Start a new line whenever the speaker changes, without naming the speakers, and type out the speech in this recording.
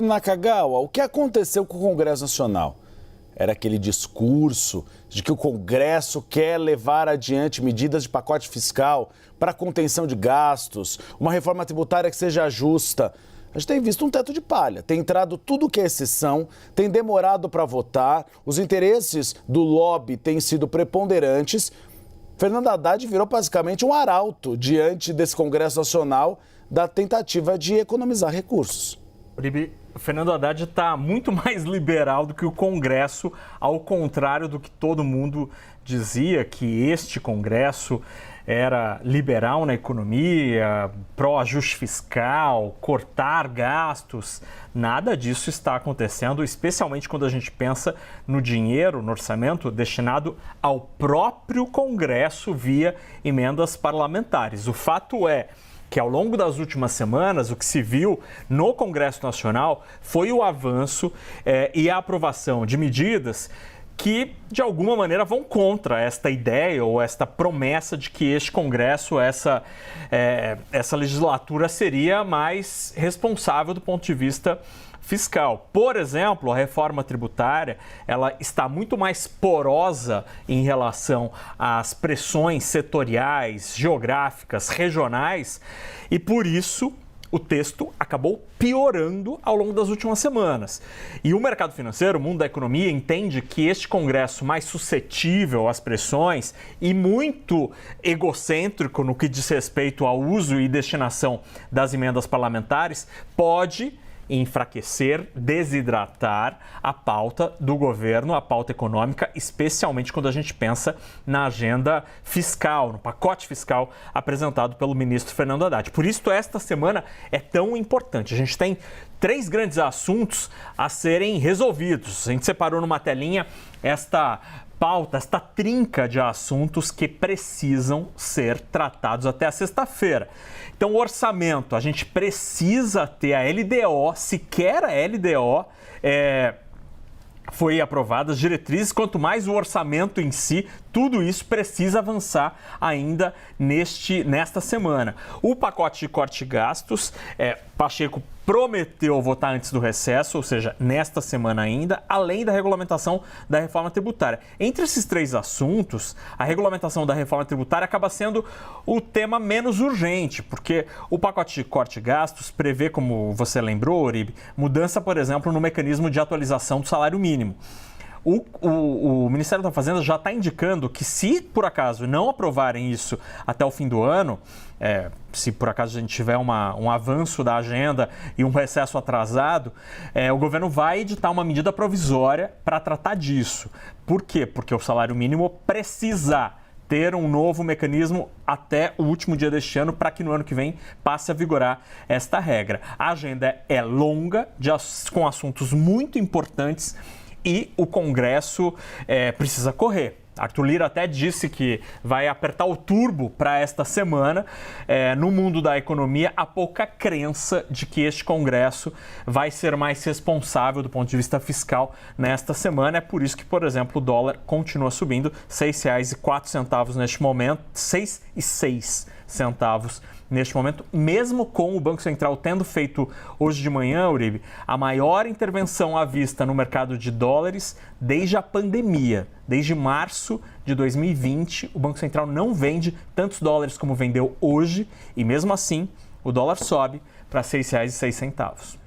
Nakagawa, o que aconteceu com o Congresso Nacional? Era aquele discurso de que o Congresso quer levar adiante medidas de pacote fiscal para contenção de gastos, uma reforma tributária que seja justa. A gente tem visto um teto de palha, tem entrado tudo que é exceção, tem demorado para votar, os interesses do lobby têm sido preponderantes. Fernando Haddad virou basicamente um arauto diante desse Congresso Nacional da tentativa de economizar recursos.
O Fernando Haddad está muito mais liberal do que o Congresso, ao contrário do que todo mundo dizia, que este Congresso era liberal na economia, pró-ajuste fiscal, cortar gastos. Nada disso está acontecendo, especialmente quando a gente pensa no dinheiro, no orçamento destinado ao próprio Congresso via emendas parlamentares. O fato é que ao longo das últimas semanas, o que se viu no Congresso Nacional foi o avanço e a aprovação de medidas que, de alguma maneira, vão contra esta ideia ou esta promessa de que este Congresso, essa legislatura seria mais responsável do ponto de vista fiscal. Por exemplo, a reforma tributária, ela está muito mais porosa em relação às pressões setoriais, geográficas, regionais, e por isso o texto acabou piorando ao longo das últimas semanas. E o mercado financeiro, o mundo da economia, entende que este Congresso mais suscetível às pressões e muito egocêntrico no que diz respeito ao uso e destinação das emendas parlamentares pode enfraquecer, desidratar a pauta do governo, a pauta econômica, especialmente quando a gente pensa na agenda fiscal, no pacote fiscal apresentado pelo ministro Fernando Haddad. Por isso, esta semana é tão importante. A gente tem 3 grandes assuntos a serem resolvidos. A gente separou numa telinha esta pauta, esta trinca de assuntos que precisam ser tratados até a sexta-feira. Então, o orçamento, a gente precisa ter a LDO, sequer a LDO foi aprovada, as diretrizes, quanto mais o orçamento em si, tudo isso precisa avançar ainda nesta semana. O pacote de corte de gastos, Pacheco prometeu votar antes do recesso, ou seja, nesta semana ainda, além da regulamentação da reforma tributária. Entre esses 3 assuntos, a regulamentação da reforma tributária acaba sendo o tema menos urgente, porque o pacote de corte de gastos prevê, como você lembrou, Uribe, mudança, por exemplo, no mecanismo de atualização do salário mínimo. O Ministério da Fazenda já está indicando que, se por acaso não aprovarem isso até o fim do ano, se por acaso a gente tiver um avanço da agenda e um recesso atrasado, o governo vai editar uma medida provisória para tratar disso. Por quê? Porque o salário mínimo precisa ter um novo mecanismo até o último dia deste ano para que no ano que vem passe a vigorar esta regra. A agenda é longa, com assuntos muito importantes, e o Congresso precisa correr. Arthur Lira até disse que vai apertar o turbo para esta semana. No mundo da economia, há pouca crença de que este Congresso vai ser mais responsável do ponto de vista fiscal nesta semana. É por isso que, por exemplo, o dólar continua subindo, R$ 6,04 neste momento, R$ 6,06 neste momento, mesmo com o Banco Central tendo feito hoje de manhã, Uribe, a maior intervenção à vista no mercado de dólares desde a pandemia. Desde março de 2020, o Banco Central não vende tantos dólares como vendeu hoje e, mesmo assim, o dólar sobe para R$ 6,06.